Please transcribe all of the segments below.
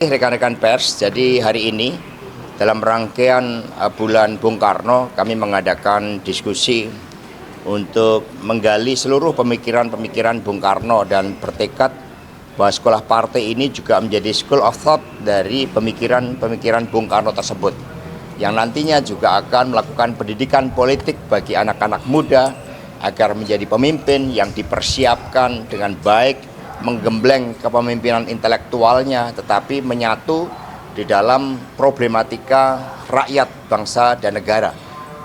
Rekan-rekan pers, jadi hari ini dalam rangkaian bulan Bung Karno kami mengadakan diskusi untuk menggali seluruh pemikiran-pemikiran Bung Karno dan bertekad bahwa sekolah partai ini juga menjadi school of thought dari pemikiran-pemikiran Bung Karno tersebut yang nantinya juga akan melakukan pendidikan politik bagi anak-anak muda agar menjadi pemimpin yang dipersiapkan dengan baik, menggembleng kepemimpinan intelektualnya tetapi menyatu di dalam problematika rakyat, bangsa, dan negara.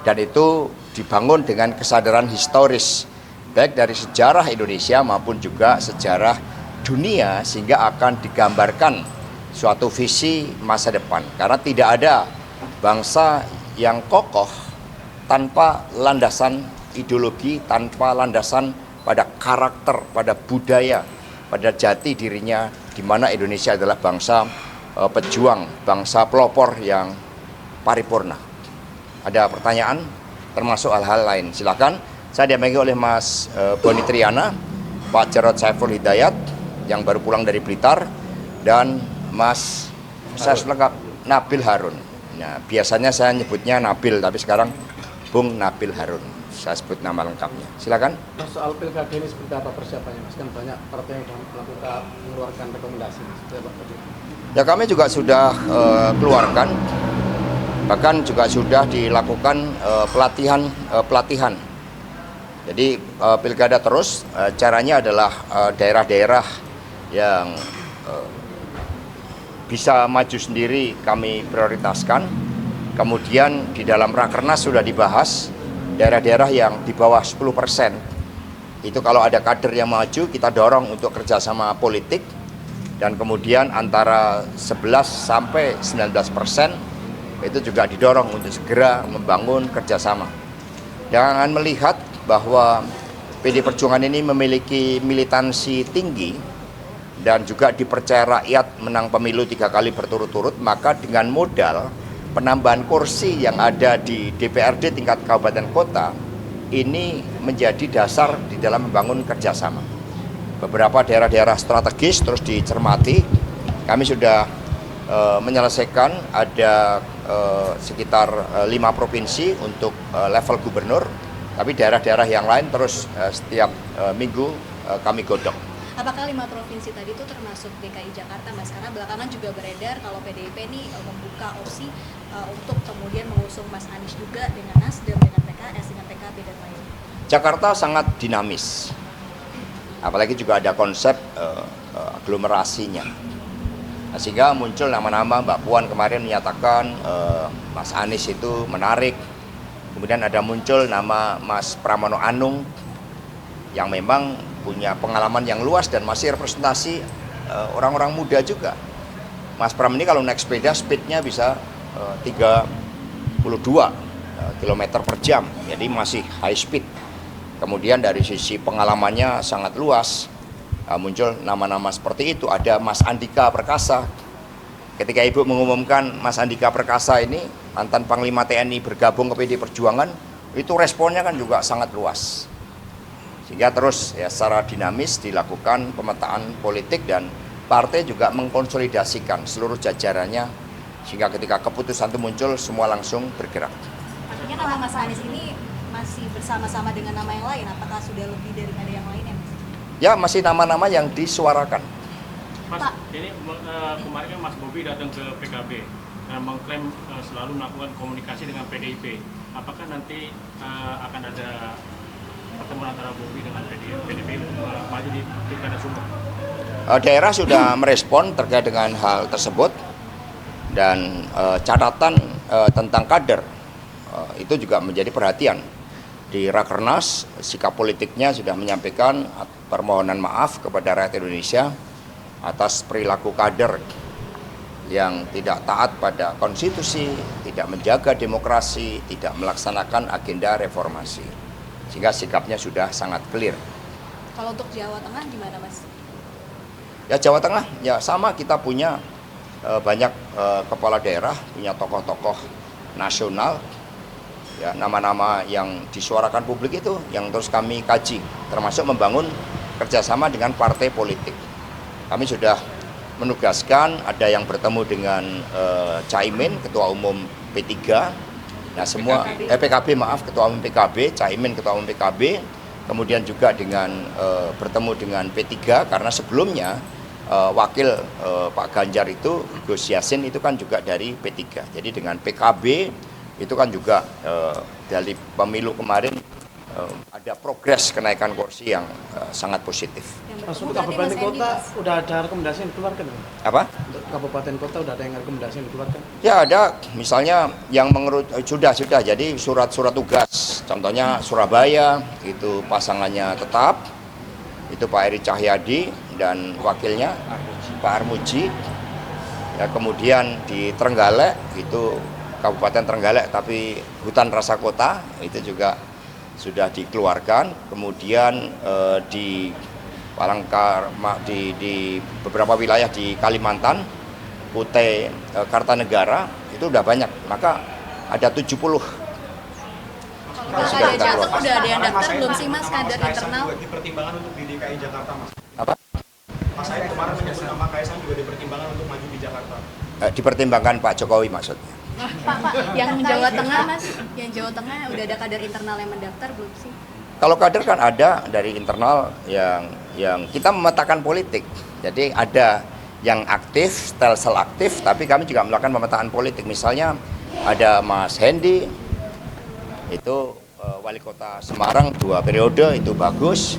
Dan itu dibangun dengan kesadaran historis baik dari sejarah Indonesia maupun juga sejarah dunia sehingga akan digambarkan suatu visi masa depan. Karena tidak ada bangsa yang kokoh tanpa landasan ideologi, tanpa landasan pada karakter, pada budaya, pada jati dirinya, di mana Indonesia adalah bangsa pejuang, bangsa pelopor yang paripurna. Ada pertanyaan termasuk hal-hal lain? Silakan. Saya didampingi oleh Mas Boni Triana, Pak Jarod Saiful Hidayat yang baru pulang dari Blitar, dan Mas saya lengkap Nabil Harun. Nah, biasanya saya nyebutnya Nabil, tapi sekarang Bung Nabil Harun. Saya sebut nama lengkapnya. Silakan. Mas, soal pilkada ini seperti apa persiapannya, Mas? Kan banyak partai yang mengeluarkan rekomendasi, Mas. Ya, kami juga sudah keluarkan, bahkan juga sudah dilakukan pelatihan. Jadi pilkada terus, caranya adalah daerah-daerah yang bisa maju sendiri kami prioritaskan. Kemudian di dalam Rakernas sudah dibahas daerah-daerah yang di bawah 10%. Itu kalau ada kader yang maju, kita dorong untuk kerjasama politik. Dan kemudian antara 11 sampai 19% itu juga didorong untuk segera membangun kerjasama. Jangan melihat bahwa PD Perjuangan ini memiliki militansi tinggi dan juga dipercaya rakyat menang pemilu 3 kali berturut-turut, maka dengan modal penambahan kursi yang ada di DPRD tingkat kabupaten kota ini menjadi dasar di dalam membangun kerjasama. Beberapa daerah-daerah strategis terus dicermati. Kami sudah menyelesaikan ada sekitar 5 provinsi untuk level gubernur, tapi daerah-daerah yang lain terus setiap minggu kami godok. Apakah 5 provinsi tadi itu termasuk DKI Jakarta, Mas? Karena belakangan juga beredar kalau PDIP ini membuka opsi untuk kemudian mengusung Mas Anies juga dengan Nasdem, dengan PKS, dengan PKB dan lain. Jakarta sangat dinamis, apalagi juga ada konsep aglomerasinya. Nah, sehingga muncul nama-nama, Mbak Puan kemarin menyatakan Mas Anies itu menarik. Kemudian ada muncul nama Mas Pramono Anung yang memang punya pengalaman yang luas dan masih representasi orang-orang muda juga. Mas Pram ini kalau naik sepeda speednya bisa 32 km per jam, jadi masih high speed. Kemudian dari sisi pengalamannya sangat luas, muncul nama-nama seperti itu. Ada Mas Andika Perkasa. Ketika Ibu mengumumkan Mas Andika Perkasa ini mantan Panglima TNI bergabung ke PD Perjuangan, itu responnya kan juga sangat luas. Sehingga terus ya secara dinamis dilakukan pemetaan politik dan partai juga mengkonsolidasikan seluruh jajarannya sehingga ketika keputusan itu muncul semua langsung bergerak. Artinya nama Mas Anies ini masih bersama-sama dengan nama yang lain, apakah sudah lebih daripada yang lain ya, Mas? Ya, masih nama-nama yang disuarakan. Mas, ini kemarin kan Mas Bobi datang ke PKB dan mengklaim selalu melakukan komunikasi dengan PDIP. Apakah nanti akan ada pertemuan antara Bobi dengan PDIP maju di Pilkada Sumber? Daerah sudah merespon terkait dengan hal tersebut dan catatan tentang kader itu juga menjadi perhatian. Di Rakernas, sikap politiknya sudah menyampaikan permohonan maaf kepada rakyat Indonesia atas perilaku kader yang tidak taat pada konstitusi, tidak menjaga demokrasi, tidak melaksanakan agenda reformasi. Sehingga sikapnya sudah sangat clear. Kalau untuk Jawa Tengah gimana, Mas? Ya, Jawa Tengah ya sama, kita punya banyak kepala daerah, punya tokoh-tokoh nasional, ya nama-nama yang disuarakan publik itu yang terus kami kaji, termasuk membangun kerjasama dengan partai politik. Kami sudah menugaskan, ada yang bertemu dengan Caimin, Ketua Umum P3. Nah semua PKB maaf, Ketua Umum PKB, Caimin Ketua Umum PKB, kemudian juga dengan bertemu dengan P3 karena sebelumnya wakil Pak Ganjar itu Gus Yassin itu kan juga dari P3. Jadi dengan PKB itu kan juga dari pemilu kemarin ada progres kenaikan kursi yang sangat positif. Mas, untuk kabupaten kota udah ada rekomendasi yang dikeluarkan? Apa? Untuk kabupaten kota udah ada yang rekomendasi yang dikeluarkan? Ya ada, misalnya yang sudah. Jadi surat-surat tugas, contohnya Surabaya itu pasangannya tetap, itu Pak Eri Cahyadi dan wakilnya Pak Armuji. Ya, kemudian di Trenggalek itu Kabupaten Trenggalek tapi hutan rasa kota itu juga sudah dikeluarkan. Kemudian di di beberapa wilayah di Kalimantan, Kutai Kartanegara itu udah banyak, maka ada 70. Kalau ada Jateng udah ada yang daftar belum sih Mas, kader internal? Dipertimbangkan untuk di DKI Jakarta Mas. Apa? Mas Ahy kemarin menyebut nama Kaisang juga dipertimbangkan untuk maju di Jakarta. Dipertimbangkan Pak Jokowi maksudnya. Pak, yang Jawa Tengah Mas, yang Jawa Tengah udah ada kader internal yang mendaftar belum sih? Kalau kader kan ada dari internal yang kita memetakan politik. Jadi ada yang aktif, stelsel aktif, tapi kami juga melakukan pemetaan politik. Misalnya ada Mas Hendy, itu wali kota Semarang 2 periode, itu bagus.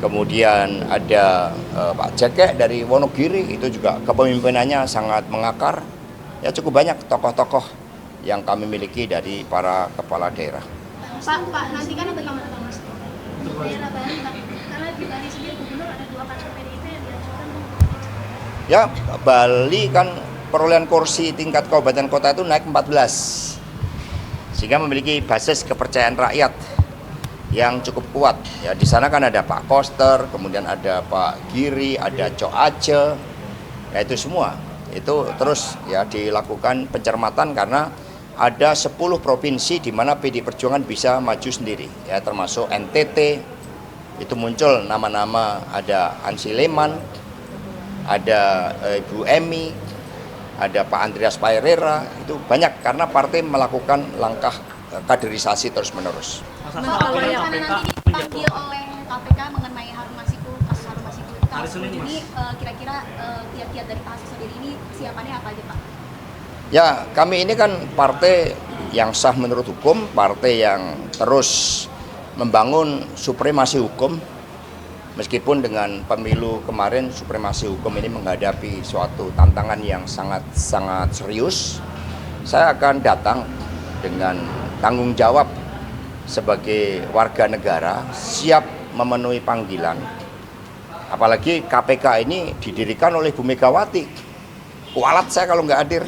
Kemudian ada Pak Jekek dari Wonogiri, itu juga kepemimpinannya sangat mengakar. Ya cukup banyak tokoh-tokoh yang kami miliki dari para kepala daerah. Pak, nanti kan ada teman-teman Mas daerah baru, Pak. Karena di Bali sendiri gubernur ada 2 kader PDIP yang diajukan. Ya, Bali kan perolehan kursi tingkat kabupaten kota itu naik 14. Sehingga memiliki basis kepercayaan rakyat yang cukup kuat. Ya, di sana kan ada Pak Koster, kemudian ada Pak Giri, ada Cok Ace. Ya itu semua. Itu terus ya dilakukan pencermatan karena ada 10 provinsi di mana PD Perjuangan bisa maju sendiri, ya termasuk NTT. Itu muncul nama-nama, ada Ansi Leman, ada Ibu Emi, ada Pak Andreas Paerera. Itu banyak karena partai melakukan langkah kaderisasi terus-menerus. Kalau yang nanti dipanggil oleh KPK mengenai Harun Masiku, kasus Harun Masiku ini kira-kira kiat-kiat dari Pak Hasim sendiri ini siapannya apa aja Pak? Ya, kami ini kan partai yang sah menurut hukum, partai yang terus membangun supremasi hukum. Meskipun dengan pemilu kemarin supremasi hukum ini menghadapi suatu tantangan yang sangat serius, saya akan datang dengan tanggung jawab sebagai warga negara, siap memenuhi panggilan. Apalagi KPK ini didirikan oleh Bu Megawati. Kualat saya kalau nggak hadir,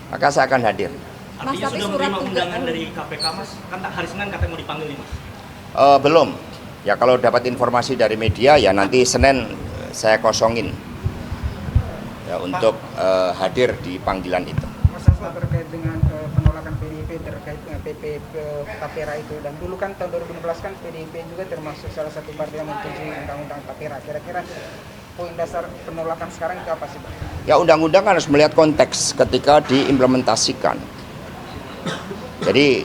maka saya akan hadir. Artinya sudah menerima undangan dari KPK Mas? Kan hari Senin katanya mau dipanggil nih Mas? Belum. Ya kalau dapat informasi dari media ya nanti Senin saya kosongin ya untuk hadir di panggilan itu. Mas Hasto terkait dengan penolakan PDIP terkait dengan PP Tapera itu, dan dulu kan tahun 2016 kan PDIP juga termasuk salah satu partai yang menyetujui undang-undang Tapera. Kira-kira poin dasar penolakan sekarang itu apa sih Pak? Ya undang-undang harus melihat konteks ketika diimplementasikan. Jadi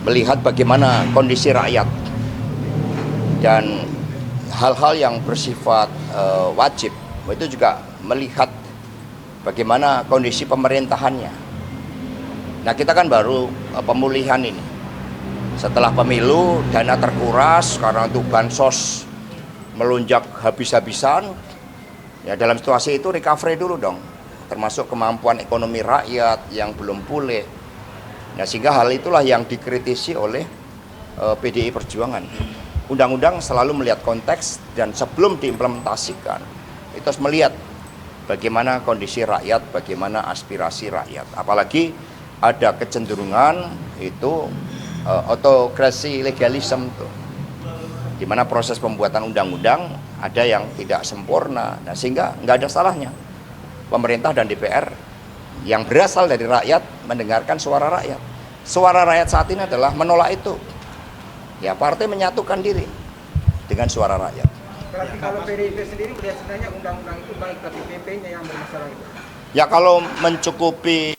melihat bagaimana kondisi rakyat dan hal-hal yang bersifat wajib, itu juga melihat bagaimana kondisi pemerintahannya. Nah kita kan baru pemulihan ini. Setelah pemilu dana terkuras, sekarang itu bansos melonjak habis-habisan. Ya dalam situasi itu recovery dulu dong, termasuk kemampuan ekonomi rakyat yang belum pulih. Nah sehingga hal itulah yang dikritisi oleh PDI Perjuangan. Undang-undang selalu melihat konteks dan sebelum diimplementasikan itu harus melihat bagaimana kondisi rakyat, bagaimana aspirasi rakyat. Apalagi ada kecenderungan itu autokrasi legalisme tuh, di mana proses pembuatan undang-undang ada yang tidak sempurna. Nah sehingga nggak ada salahnya pemerintah dan DPR yang berasal dari rakyat mendengarkan suara rakyat. Suara rakyat saat ini adalah menolak itu. Ya partai menyatukan diri dengan suara rakyat. Berarti kalau PDIP sendiri melihat sebenarnya undang-undang itu baik, tapi PP-nya yang bermasalah itu. Ya kalau mencukupi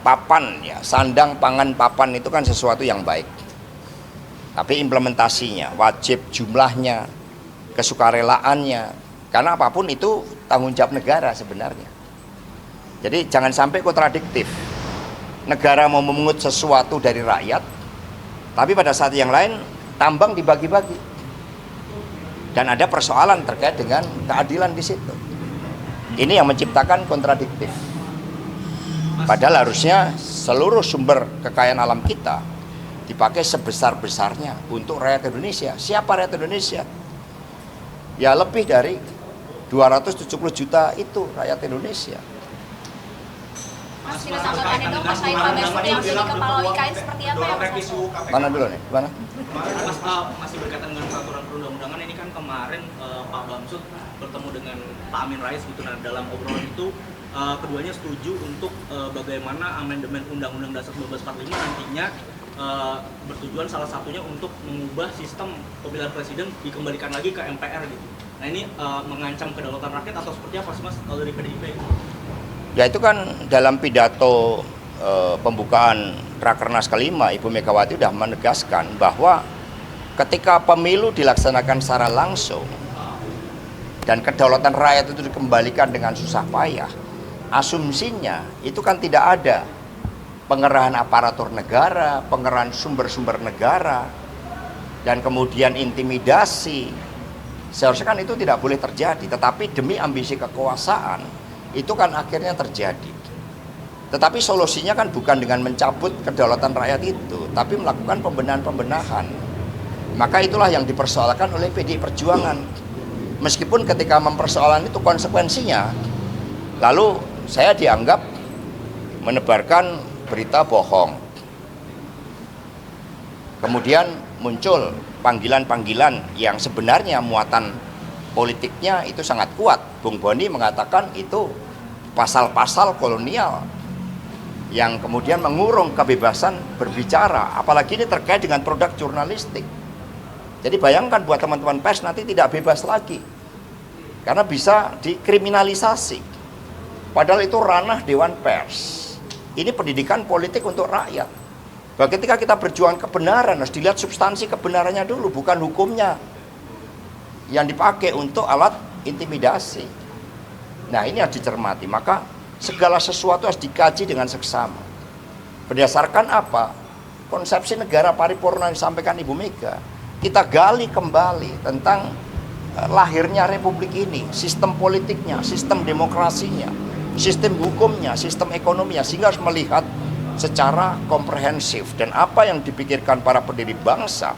papan ya, sandang pangan papan itu kan sesuatu yang baik. Tapi implementasinya, wajib jumlahnya, kesukarelaannya, karena apapun itu tanggung jawab negara sebenarnya. Jadi jangan sampai kontradiktif. Negara mau memungut sesuatu dari rakyat, tapi pada saat yang lain tambang dibagi-bagi. Dan ada persoalan terkait dengan keadilan di situ. Ini yang menciptakan kontradiktif. Padahal harusnya seluruh sumber kekayaan alam kita dipakai sebesar-besarnya untuk rakyat Indonesia. Siapa rakyat Indonesia? Ya lebih dari 270 juta itu rakyat Indonesia. Mas, kita tanggapannya dong, Mas Saiful Basri yang jadi kepala IKN seperti apa ya, Mas? Mana dulu nih? Mana? Mas, masih berkaitan dengan peraturan perundang-undangan ini kan kemarin Pak Bamsud bertemu dengan Pak Amin Rais gitu. Nah, dalam obrolan itu keduanya setuju untuk bagaimana amandemen Undang-Undang Dasar 1945 nantinya bertujuan salah satunya untuk mengubah sistem pemilihan presiden dikembalikan lagi ke MPR gitu. Nah ini mengancam kedaulatan rakyat atau seperti apa sih Mas kalau dari PDIP? Ya itu kan dalam pidato pembukaan Rakernas kelima, Ibu Megawati sudah menegaskan bahwa ketika pemilu dilaksanakan secara langsung dan kedaulatan rakyat itu dikembalikan dengan susah payah, asumsinya itu kan tidak ada pengerahan aparatur negara, pengerahan sumber-sumber negara, dan kemudian intimidasi. Seharusnya kan itu tidak boleh terjadi, tetapi demi ambisi kekuasaan, itu kan akhirnya terjadi. Tetapi solusinya kan bukan dengan mencabut kedaulatan rakyat itu, tapi melakukan pembenahan-pembenahan. Maka itulah yang dipersoalkan oleh PDI Perjuangan. Meskipun ketika mempersoalkan itu konsekuensinya, lalu saya dianggap menebarkan berita bohong. Kemudian muncul panggilan-panggilan yang sebenarnya muatan politiknya itu sangat kuat. Bung Boni mengatakan itu pasal-pasal kolonial yang kemudian mengurung kebebasan berbicara, apalagi ini terkait dengan produk jurnalistik. Jadi bayangkan buat teman-teman pers nanti tidak bebas lagi karena bisa dikriminalisasi, padahal itu ranah Dewan Pers. Ini pendidikan politik untuk rakyat. Bahwa ketika kita berjuang kebenaran harus dilihat substansi kebenarannya dulu, bukan hukumnya yang dipakai untuk alat intimidasi. Nah ini harus dicermati, maka segala sesuatu harus dikaji dengan seksama. Berdasarkan apa? Konsepsi negara paripurna yang disampaikan Ibu Mega. Kita gali kembali tentang lahirnya Republik ini, sistem politiknya, sistem demokrasinya, sistem hukumnya, sistem ekonominya, sehingga harus melihat secara komprehensif. Dan apa yang dipikirkan para pendiri bangsa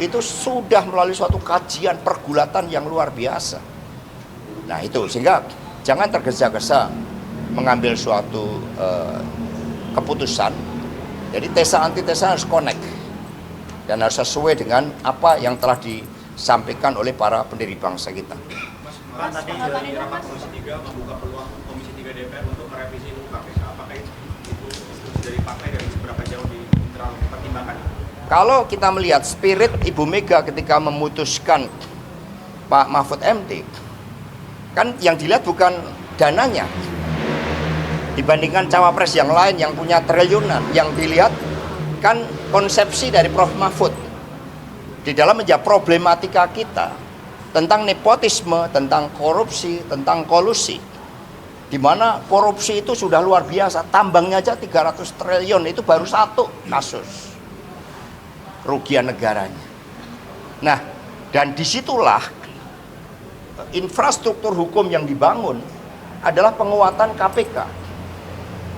itu sudah melalui suatu kajian pergulatan yang luar biasa. Nah itu, sehingga jangan tergesa-gesa mengambil suatu keputusan. Jadi tesa antitesa harus connect dan harus sesuai dengan apa yang telah disampaikan oleh para pendiri bangsa kita. Mas, tadi dari rapat Komisi 3 membuka peluang Komisi 3 DPR untuk merevisi UU KPK. Apakah itu instruksi dari partai dan seberapa jauh dipertimbangkan? Kalau kita melihat spirit Ibu Mega ketika memutuskan Pak Mahfud MD, kan yang dilihat bukan dananya. Dibandingkan cawapres yang lain yang punya triliunan, yang dilihat kan konsepsi dari Prof. Mahfud di dalam menjawab problematika kita tentang nepotisme, tentang korupsi, tentang kolusi, di mana korupsi itu sudah luar biasa. Tambangnya aja 300 triliun, itu baru satu kasus kerugian negaranya. Nah, dan disitulah infrastruktur hukum yang dibangun adalah penguatan KPK,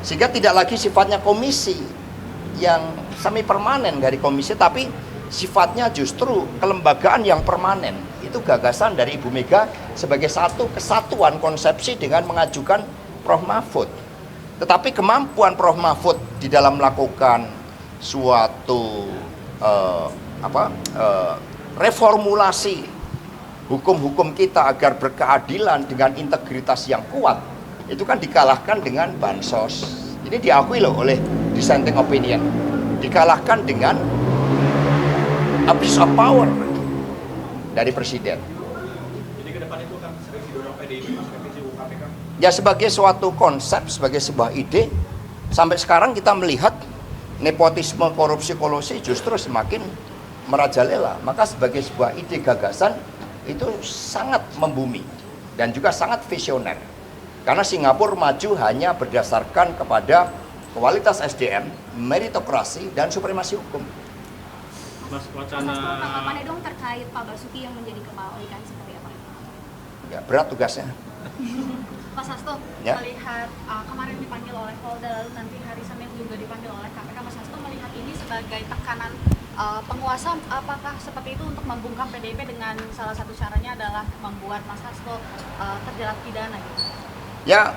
sehingga tidak lagi sifatnya komisi yang semi permanen dari komisi, tapi sifatnya justru kelembagaan yang permanen. Itu gagasan dari Ibu Mega sebagai satu kesatuan konsepsi dengan mengajukan Prof. Mahfud. Tetapi kemampuan Prof. Mahfud di dalam melakukan suatu reformulasi hukum-hukum kita agar berkeadilan dengan integritas yang kuat, itu kan dikalahkan dengan bansos. Ini diakui loh oleh dissenting opinion, dikalahkan dengan abuse of power dari presiden. Ya sebagai suatu konsep, sebagai sebuah ide, sampai sekarang kita melihat nepotisme, korupsi, kolusi justru semakin merajalela. Maka sebagai sebuah ide gagasan itu sangat membumi dan juga sangat visioner. Karena Singapura maju hanya berdasarkan kepada kualitas SDM, meritokrasi, dan supremasi hukum. Mas, wacana tanggapannya dong terkait Pak Basuki yang menjadi kepala OIK seperti apa? Ya, berat tugasnya. Pak Sasto, Ya. melihat kemarin dipanggil oleh Polda, lalu nanti hari Senin juga dipanggil oleh KPK, Mas Sasto melihat ini sebagai tekanan penguasa, apakah seperti itu untuk membungkam PDIP dengan salah satu caranya adalah membuat Mas Sasto terjerat pidana gitu? Ya,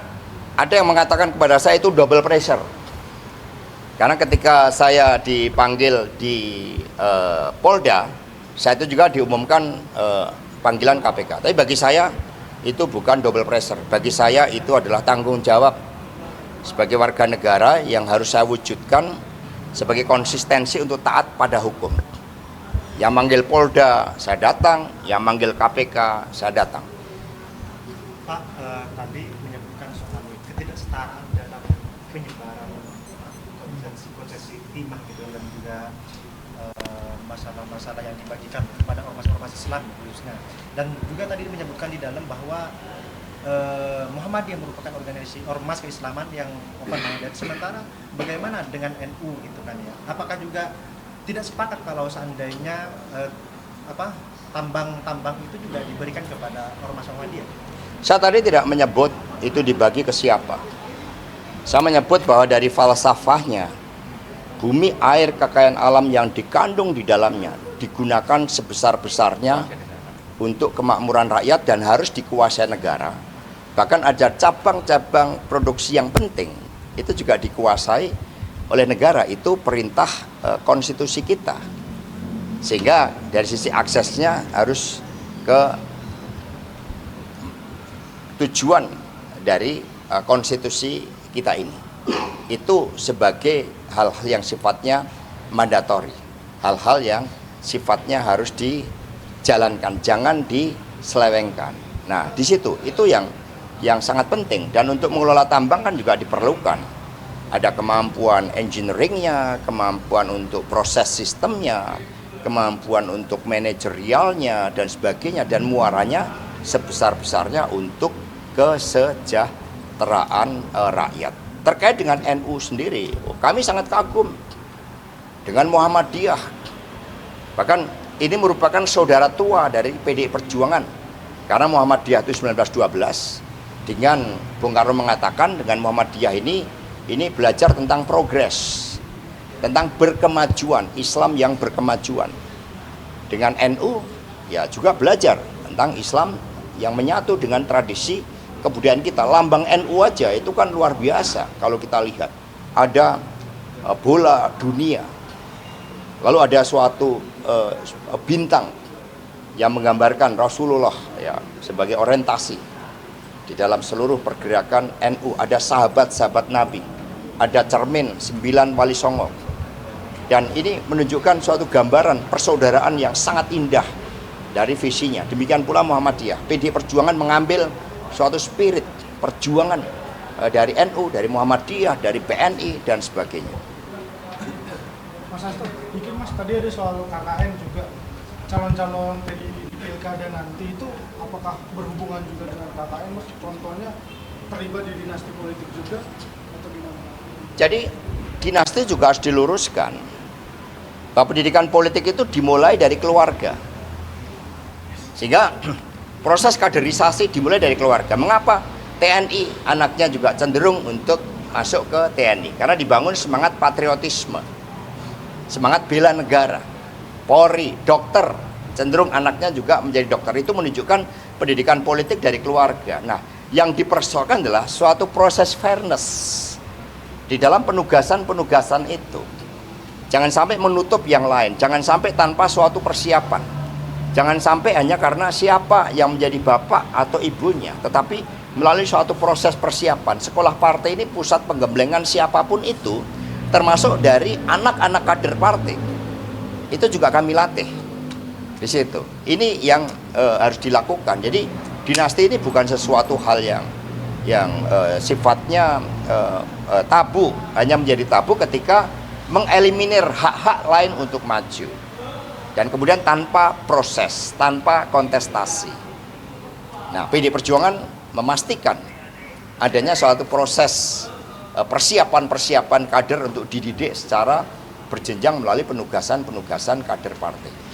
ada yang mengatakan kepada saya itu double pressure. Karena ketika saya dipanggil di Polda, saya itu juga diumumkan panggilan KPK. Tapi bagi saya itu bukan double pressure. Bagi saya itu adalah tanggung jawab sebagai warga negara yang harus saya wujudkan sebagai konsistensi untuk taat pada hukum. Yang manggil Polda, saya datang. Yang manggil KPK, saya datang. Pak, tadi menyebutkan soal ketidaksetaraan dalam penyebaran konsesi timah gitu, dan juga masalah-masalah yang dibagikan kepada ormas-ormas Islam khususnya. Dan juga tadi menyebutkan di dalam bahwa Muhammadiyah merupakan organisasi ormas keislaman yang open minded. Sementara bagaimana dengan NU gitu kan ya? Apakah juga tidak sepakat kalau seandainya tambang-tambang itu juga diberikan kepada ormas Muhammadiyah? Saya tadi tidak menyebut itu dibagi ke siapa. Saya menyebut bahwa dari falsafahnya, bumi, air, kekayaan alam yang dikandung di dalamnya digunakan sebesar-besarnya untuk kemakmuran rakyat dan harus dikuasai negara. Bahkan ada cabang-cabang produksi yang penting itu juga dikuasai oleh negara. Itu perintah konstitusi kita. Sehingga dari sisi aksesnya harus ke tujuan dari konstitusi kita ini. Itu sebagai hal-hal yang sifatnya mandatori, hal-hal yang sifatnya harus dijalankan, jangan diselewengkan. Nah, di situ itu yang sangat penting. Dan untuk mengelola tambang kan juga diperlukan ada kemampuan engineeringnya, kemampuan untuk proses sistemnya, kemampuan untuk manajerialnya dan sebagainya, dan muaranya sebesar-besarnya untuk kesejahteraan rakyat. Terkait dengan NU sendiri, kami sangat kagum dengan Muhammadiyah. Bahkan ini merupakan saudara tua dari PDI Perjuangan. Karena Muhammadiyah itu 1912, dengan Bung Karno mengatakan dengan Muhammadiyah ini belajar tentang progres, tentang berkemajuan, Islam yang berkemajuan. Dengan NU ya juga belajar tentang Islam yang menyatu dengan tradisi kebudayaan kita. Lambang NU aja itu kan luar biasa. Kalau kita lihat ada bola dunia, lalu ada suatu bintang yang menggambarkan Rasulullah ya sebagai orientasi di dalam seluruh pergerakan NU. Ada sahabat-sahabat Nabi, ada cermin 9 wali songo, dan ini menunjukkan suatu gambaran persaudaraan yang sangat indah dari visinya. Demikian pula Muhammadiyah. PDI Perjuangan mengambil suatu spirit perjuangan dari NU, dari Muhammadiyah, dari PNI dan sebagainya. Mas Hasto, bikin Mas tadi ada soal KKN juga, calon-calon PDI di Pilkada nanti itu apakah berhubungan juga dengan KKN, Mas? Contohnya terlibat di dinasti politik juga atau gimana? Jadi dinasti juga harus diluruskan. Bahwa pendidikan politik itu dimulai dari keluarga. Sehingga proses kaderisasi dimulai dari keluarga. Mengapa TNI anaknya juga cenderung untuk masuk ke TNI? Karena dibangun semangat patriotisme, semangat bela negara. Polri, dokter, cenderung anaknya juga menjadi dokter. Itu menunjukkan pendidikan politik dari keluarga. Nah, yang dipersoalkan adalah suatu proses fairness di dalam penugasan-penugasan itu. Jangan sampai menutup yang lain, jangan sampai tanpa suatu persiapan. Jangan sampai hanya karena siapa yang menjadi bapak atau ibunya, tetapi melalui suatu proses persiapan. Sekolah partai ini pusat penggemblengan siapapun itu, termasuk dari anak-anak kader partai. Itu juga kami latih di situ. Ini yang harus dilakukan. Jadi dinasti ini bukan sesuatu hal yang yang sifatnya tabu, hanya menjadi tabu ketika mengeliminir hak-hak lain untuk maju. Dan kemudian tanpa proses, tanpa kontestasi. Nah, PD Perjuangan memastikan adanya suatu proses persiapan kader untuk dididik secara berjenjang melalui penugasan kader partai.